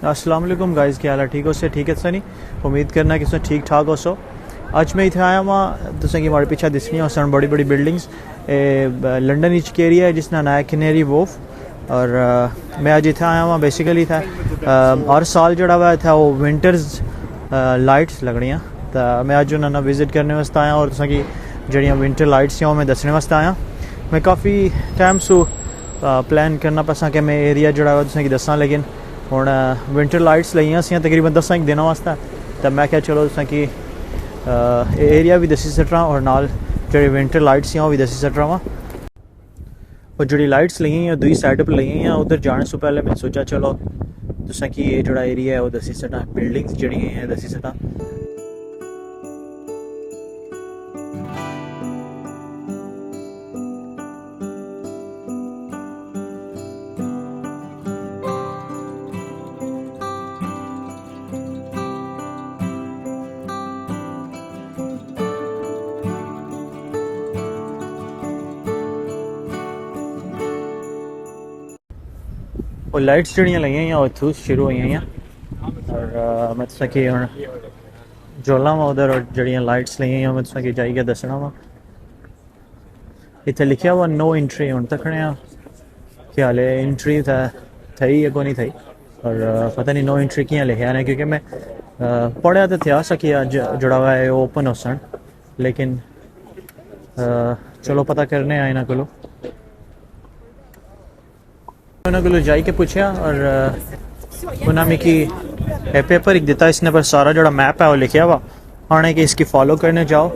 अस्सलाम वालेकुम गाइस, क्या हाल है? ठीक हो से? ठीक है सनी, उम्मीद करना कि तुम ठीक ठाक हो सो। अज मैं इतना आया वहाँ तुसें कि हमारे पीछे दिसनी सन बड़ी बड़ी बिल्डिंग्स लंडन इच के एरिया है जिसका नाम है कैनेरी वॉर्फ। और मैं अज इतना आया वहाँ बेसिकली था हर साल जड़ा हुआ था वो विंटर्स लाइट्स लगनियाँ, तो मैं अज उन्होंने विजिट करने वास्ते आया और तुसें कि जड़ियाँ विंटर लाइट्स हैं मैं दसने वास्ते आया। मैं काफ़ी टाइम सो प्लान करना पसंद कि मैं एरिया जड़ा हुआ तुसें कि दसा, लेकिन हुण विंटर लाइट्स लईयां सी तकरीबन 10 दिनों वास्ते, तो मैं क्या चलो तुसें कि एरिया भी दसी सटरा और नाल जो विंटर लाइट्स हैं वो भी दसी सटरा वा। और जी लाइट्स लगी हैं दुई साइड पर लगी हैं, उधर जाने से पहले मैं सोचा चलो तुसें कि ये जोड़ा एरिया है वो दसी सटा, बिल्डिंग्स जड़ी हैं दसी सटा। और लाइट्स जड़ियाँ लगी हैं उतों शुरू हुई हैं और मैं तुसें कि हुण जोला वा उधर और जड़ियाँ लाइट्स लगी हैं मैं तुसें कि जाइए दसना वा। इत्थे लिखा हुआ नो एंट्री, हुण तकने कि हाले एंट्री थी या को नहीं थी, और पता नहीं नो एंट्री कियां लिखा है, क्योंकि मैं पढ़िया तो था सकी अज जोड़ा हुआ है ओपन हो सन, लेकिन चलो पता करने आए इन्हों को उन्होंने को जाई के पूछा और उन्हें मिगी पेपर एक दिता, इसने पर सारा जो मैप है वो लिखा हुआ आने कि इसकी फॉलो करने जाओ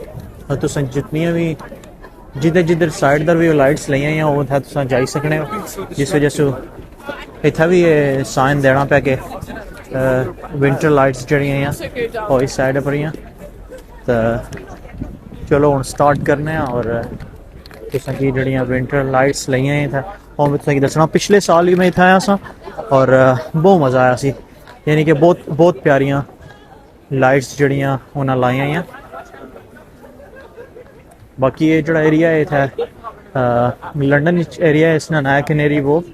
और तुम जितनी भी जिधर जिधर साइड दर भी लाइट्स ली हैं वो तुम जाई सकने हो, जिस वजह से इतना भी ये साइन देना पे कि विंटर लाइट्स जड़ियाँ और इस साइड पर ही। तो चलो हम स्टार्ट करने और तुसें कि जड़ियाँ विंटर लाइट्स ली हैं और मैं तुसें दसना पिछले साल भी मैं इतना आया सा और बहुत मज़ा आया सी, यानी कि बहुत प्यारियां लाइट्स जड़ियाँ उन्हें लाई हैं। बाकी ये जो एरिया है इतना लंडन एरिया है, इसका नाम है कैनेरी वॉर्फ,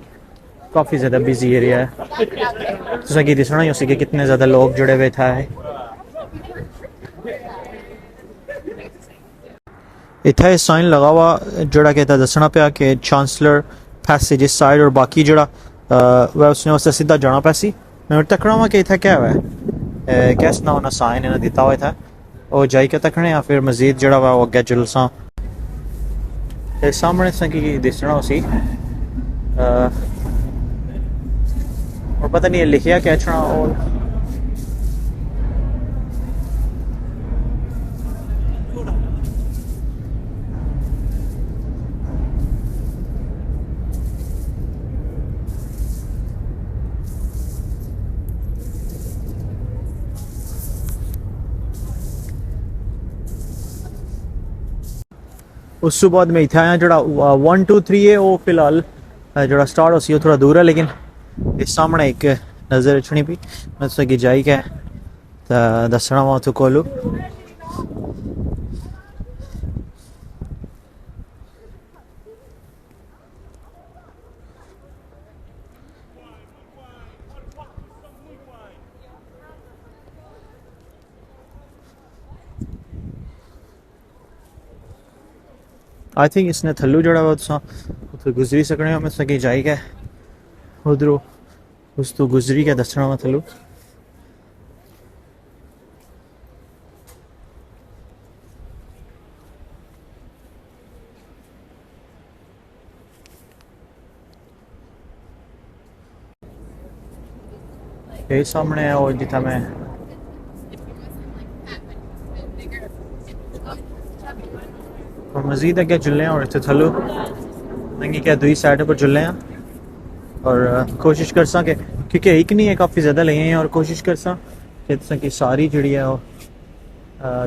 काफ़ी ज़्यादा बिजी एरिया है, तुसें कि दिसना ही उसी के कितने ज़्यादा लोग जुड़े हुए था है। इतना साइन लगा हुआ जोड़ा कि दसना पाया कि चांसलर पैसेज इस साइड और बाकी जोड़ा वह उसने उससे सीधा जाना पैसी। मैं तकना हुआ कि इतना क्या हुआ है कैस ना उन्हें साइन इन्हें दिता हुआ था और जाई के तकने या फिर मजीद जड़ा हुआ वो अगे जुलसा सामने से कि दिसना उसी और पता नहीं लिखिया क्या छना और उस बाद मैं इतना आया जोड़ा 1 2 3 है वो फिलहाल जोड़ा स्टार्ट हो सी थोड़ा दूर है, लेकिन इस सामने एक नज़र रखनी पी मैं तुसें कि जाई के दसना वा उत्थों कोलू। आई थिंक इसने थल्लू जड़ा हुआ तुम गुजरी सकने हो, मैं तुसें जाई के उधरों उस तो गुजरी के दसना वा थल्लू। यही सामने है और जिथा मैं और मजीद अगे चुले और इतने थल्लू नंगी क्या दुई साइड पर चुले हैं और कोशिश कर सा कि क्योंकि एक नहीं है काफ़ी ज़्यादा लगे हैं और कोशिश कर सा कि सारी जड़ी है वो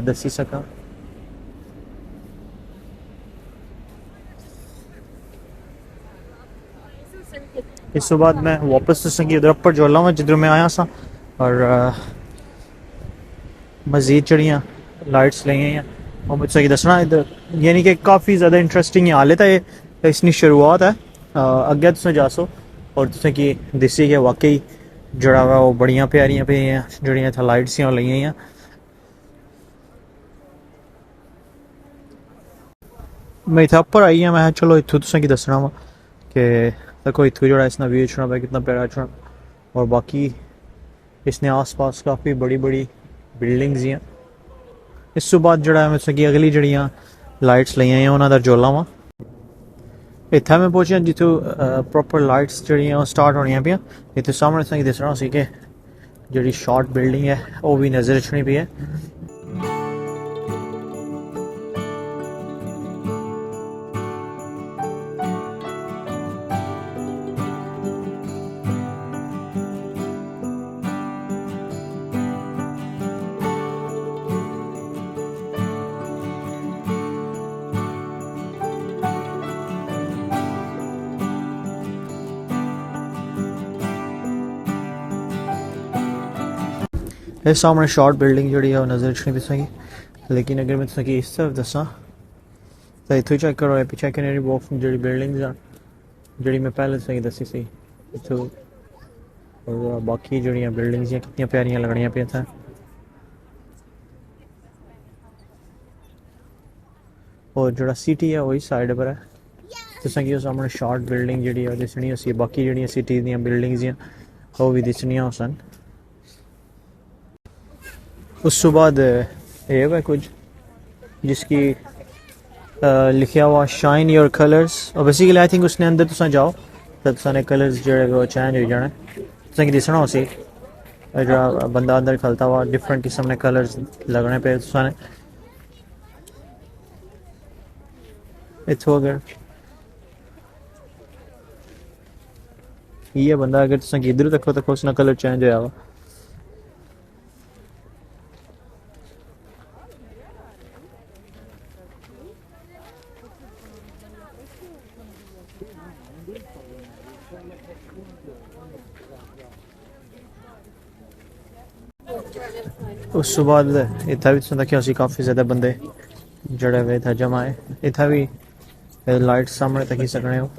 दसी सका। इस बाद मैं वापस तुसें उधर अपर जोला हुआ जिधर मैं आया सा और मजीद जड़ियाँ लाइट्स लगी हैं और मुझसे दसना इधर, यानी कि काफ़ी ज़्यादा इंटरेस्टिंग हाले तो ये इसकी शुरुआत है, अगे तुसें जासो और तुसें कि दिसी कि वाकई जड़ा वा वो बड़ियां प्यारियां पे हैं जड़ियां इत्थै लाइट्स लगी हुई। मैं इत्थै उप्पर आई हाँ, मैं चलो इत्थूं तुसेंगी दस्सना वा कि देखो इत्थूं जो इसना व्यू छना पे कितना प्यारा छना। और बाकी इसने आस पास काफ़ी बड़ी बड़ी बिल्डिंग्स हैं। इस तो बाद जड़ा मैं तुसेंगी अगली जड़ियाँ लाइट्स लगी हुई उन्होंने जोला वा इत्थै मैं पहुंचा जित्थूं प्रॉपर लाइट्स जड़ियाँ स्टार्ट होनियां पियां। इत्थै सामने तुसेंगी दस्सना उसी कि जी शॉर्ट बिल्डिंग है वह भी नज़र रखनी पी है। इस सामने शॉर्ट बिल्डिंग जी है नज़र रखनी पिछेगी। लेकिन अगर मैं तुसेंगी इस तरफ दसा तो इत्थों चेक करो पिछे कैनेरी वॉर्फ जी बिल्डिंग्स जी मैं पहले तुसेंगी दसी सी इत्थों। और बाकी जड़ियाँ बिल्डिंग्स कितनी प्यारियां लगनियां पे इत्थै। और जो सिटी है वही साइड पर है तुसेंगी सामने शॉर्ट बिल्डिंग जी दिसनी उसी बाकी जड़ियाँ सिटी दी बिल्डिंग्स वो भी दिसनियां सन। उस तो बाद ये है कुछ जिसकी लिखा हुआ शाइन योर कलर्स। और बेसिकली आई थिंक उसने अंदर तुसा जाओ तो तुसाने कलर्स जोड़े वो चेंज हो जाने तुसेंगी दिसना उसी जो बंदा अंदर खलता हुआ डिफरेंट किस्म ने कलर्स लगने पे तुसाने इत्थों अगर ये बंदा अगर तुसेंगी इधर तक उसना कलर चेंज होया वा। उस तो बाद इतना भी तुसें दिक्खेआ काफ़ी ज़्यादा बंदे जड़े हुए इतना जमा है। इतना भी लाइट सामने तक ही सकने हो।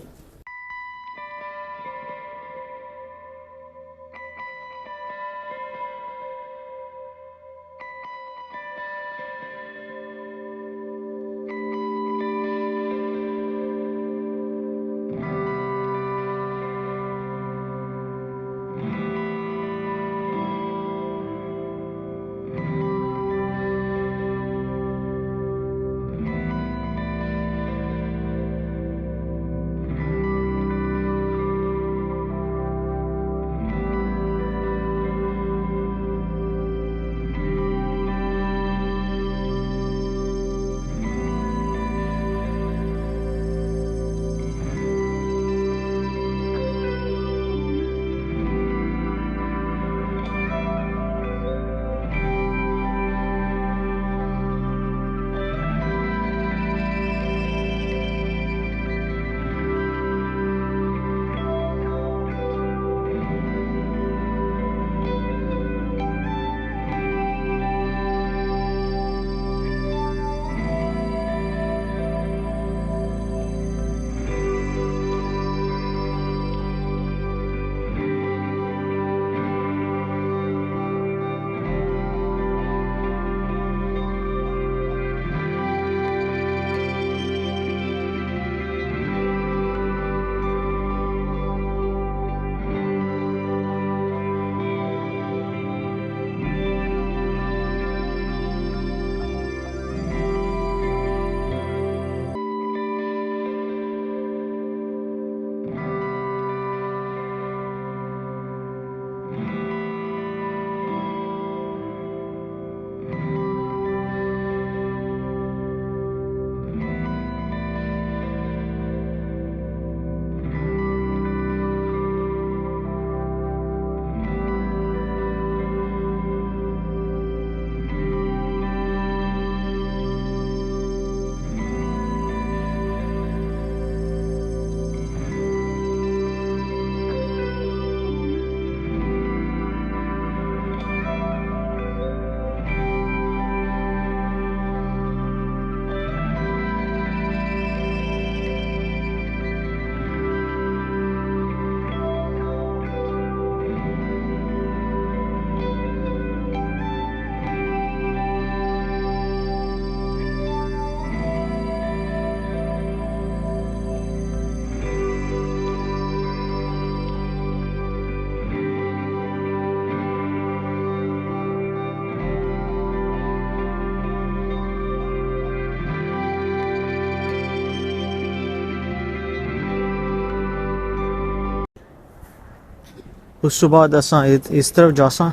उस तो बाद असां इस तरफ जासा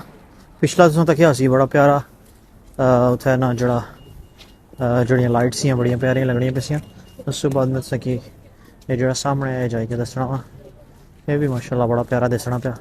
पिछला तुसां तक्या सी बड़ा प्यारा उत्थे ना जड़ा जड़ियाँ लाइट्स सी बड़ियां प्यारियां लगनियां पियां। उस तो बाद में तुसें कि ये जड़ा सामने जाइए दसना वा ये भी माशाल्लाह बड़ा प्यारा दसना पिया।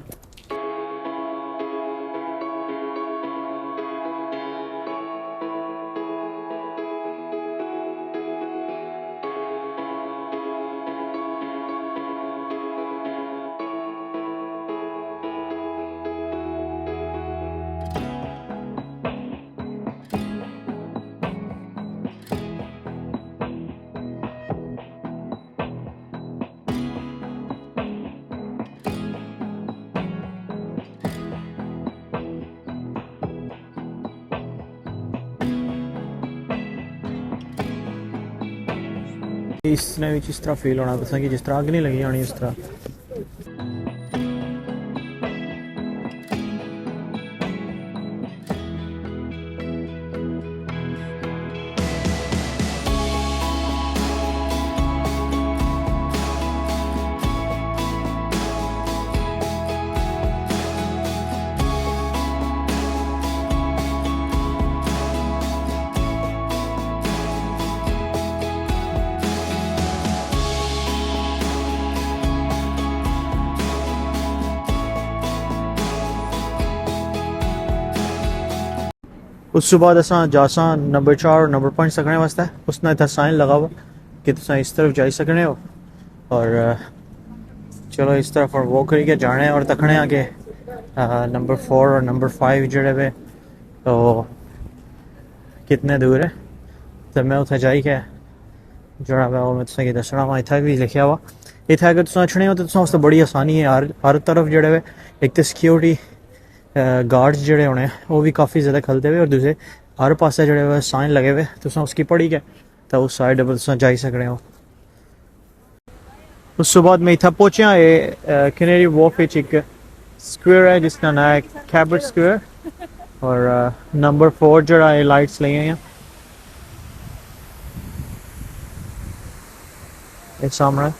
इसने भी जिस तरह फील होना तुसें कि जिस तरह अग नहीं लगी होनी इस तरह। उस तो बाद असां जासा नंबर 4 और नंबर 5 सकने वास्ते उसने इतना साइन लगा हुआ कि तुम इस तरफ जाई सकने हो और चलो इस तरफ और वो करिए जाने और तकने आगे नंबर 4 और नंबर 5 जड़े वे तो कितने दूर है तो मैं उत्थे जाई के जड़ा वे मैं तुसें दसना वा। इत्थे भी लिखा हुआ इत्थे अगर तुम अचने हो तो तुम वास्ते बड़ी आसानी है हर तरफ जड़े वे एक तो सिक्योरिटी गार्ड्स जड़े होने वो भी काफ़ी ज़्यादा खलते हुए और दूसरे हर पासे जड़े हुए साइन लगे हुए तुम उसकी पढ़ी के तो उस साइड पर तुम जाई सकने हो। उस तो बाद मैं इतना पहुंचा ये कैनेरी वॉर्फ एक स्क्वेयर है जिसका नाम है कैबर्ट स्क्वेयर और नंबर 4 जड़ा है लाइट्स ली हैं ये सामने।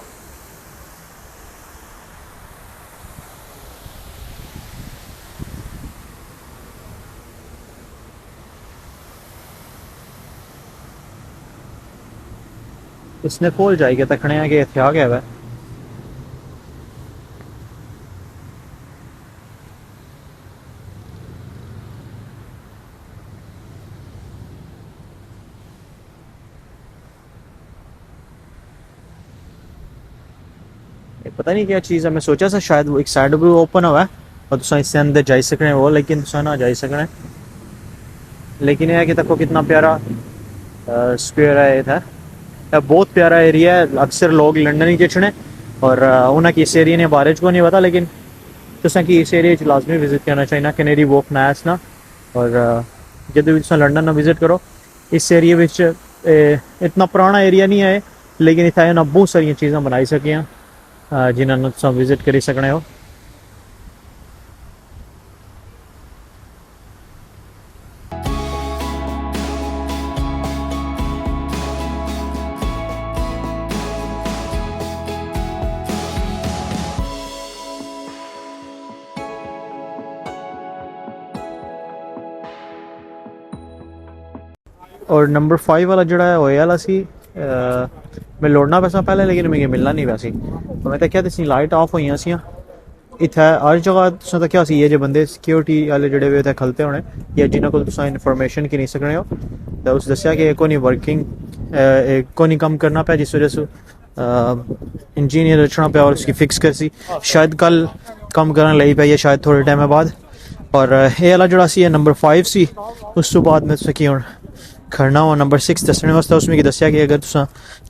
इसने खोल जाएगा तकने आगे इत्थे आ गया वै पता नहीं क्या चीज़ है। मैं सोचा था शायद वो एक साइड भी ओपन हुआ है और तुम इससे अंदर जा सकने वो लेकिन तुम ना जा सकने। लेकिन यह है कि तको कितना प्यारा स्क्वेयर है ये था बहुत प्यारा एरिया है। अक्सर लोग लंडन ही चढ़ने और उन्हें इस एरिया ने बारे को नहीं पता लेकिन तुसें कि इस एरिया लाजमी विजिट करना चाहिए कैनेरी वॉर्फ नैस ना। और जब भी तुम लंडन ना विजिट करो इस एरिया विच इतना पुराना एरिया नहीं है लेकिन इतना ना बहुत सारिया चीज़ां बनाई सकियां जिन्होंने तुम विजिट करी सकने हो। और नंबर 5 वाला जड़ा है होए वाला सी मैं लौड़ना पैसा पहले लेकिन मिगी मिलना नहीं वैसी तो मैं तक्या तो लाइट ऑफ हुई सी इत्थे हर जगह तुसें तक्या सी ये जो बंदे सिक्योरिटी वाले जड़े वे इत्थे खलते होने या जिन्हों को तुसें इन्फॉर्मेशन की नहीं सकने हो तो उस दस्या कि को नहीं वर्किंग को नहीं कम करना पाया जिस वजह से इंजीनियर रचना पाया और उसकी फिक्स कर सी शायद कल कम करने लगी पाई है शायद थोड़े टाइम बाद। और ये वाला जड़ा सी नंबर 5 सी उस तो बाद में तुसें कि हुण खड़ना हो नंबर 6 दसने वास्ते उसमें कि दस्या कि अगर तुसा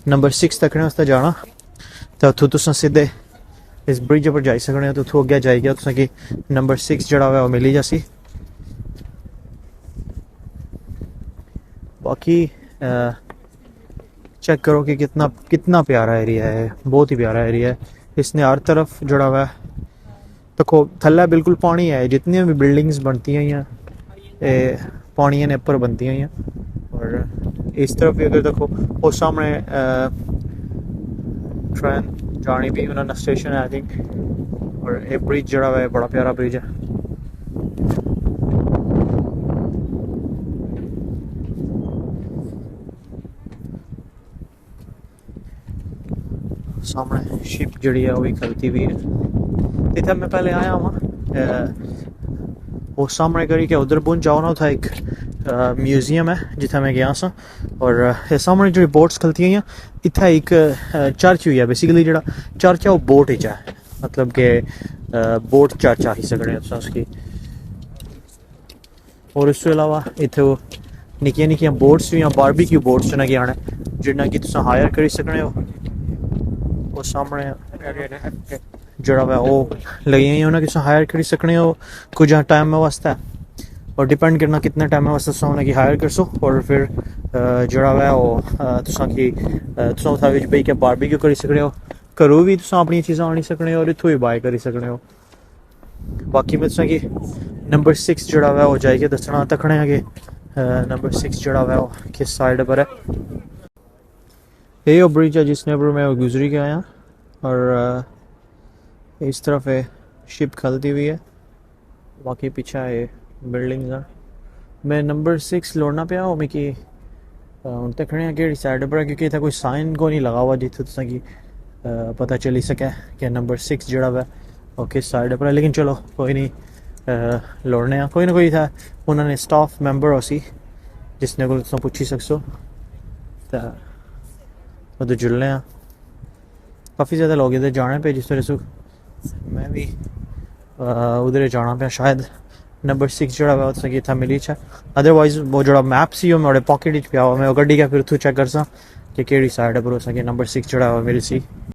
नंबर 6 तकने वास्ते जाना तो उत्थों तुसा सीधे इस ब्रिज पर जाई सकने हो तो उत्थों अग्गे जाई गया तुसा कि नंबर 6 जड़ा हुआ वो मिली जासी। बाकी चेक करो कि कितना प्यारा एरिया है बहुत ही प्यारा एरिया है। इसने हर तरफ जड़ा हुआ तो थल्ले बिल्कुल पानी है जितनी भी बिल्डिंग्स बनती हैं पानी ने ऊपर बनती हैं और इस तरफ भी अगर देखो वो सामने ट्रेन जानी भी उन्होंने स्टेशन है आई थिंक और ये ब्रिज जड़ा हुआ है बड़ा प्यारा ब्रिज है। सामने शिप जड़ी है वो भी खलती हुई है। इतना मैं पहले आया वहाँ वो सामने करी के उधर पुंज जाओ ना था एक म्यूजियम है जिथे मैं गया सा और सामने जो बोट्स खलती हैं इतना एक चर्च हुई है। बेसिकली जो चर्च है वो बोट ही है, मतलब कि बोट चर्च आ ही सकने उसकी। और इस अलावा इतने वो निक्कियां निक्कियां बोट्स भी बारबीक्यू बोट्स ने क्या जिन्ना कि तुम हायर करी सकने हो। वो सामने जड़ा हुआ वो लगी हुई उन्हें कि हायर करी सकने हो कुछ टाइम में वास्ते और डिपेंड करना कितने टाइम में वास्ते उन्हें कि हायर कर सो। और फिर जड़ा हुआ वो तुसा कि तुसा उत्थै विच बेही के बारबीक्यू करी सकने हो, घरों भी तुसा अपनी चीज़ां आनी सकने हो और इत्थों ही बाय करी सकने हो। बाकी मैं तुसा कि नंबर 6 जड़ा हुआ वो जाइए दसना तकने है कि नंबर 6 जड़ा हुआ वो किस साइड पर है। ये ब्रिज है जिसने पर मैं गुजरी के आया और इस तरफ है शिप खलती हुई है, बाकी पीछे है बिल्डिंग्स हैं। मैं नंबर 6 लौटना पे आओ मिकी हूँ तकने हैं कि साइड पर क्योंकि इतना कोई साइन को नहीं लगा हुआ जिथे तुसा कि पता चली सके कि नंबर 6 जड़ा हुआ और किस साइड पर है। लेकिन चलो कोई नहीं लौटने कोई ना कोई था उन्होंने स्टाफ मैंबर हो सी जिसने को तुम पूछी सकसो तो उधर जुड़ने हैं। काफ़ी ज़्यादा लोग इधर जाने पे जिस तरह से मैं भी उधर जाना पे शायद नंबर 6 जड़ा हुआ उससे इतना मिली है। अदरवाइज वो जो मैप सी मेरे पॉकेट पे आवा मैं गड्डी का फिर तू चेक कर सा कि केड़ी साइड पर हो सके नंबर 6 जड़ा हुआ मिली सी।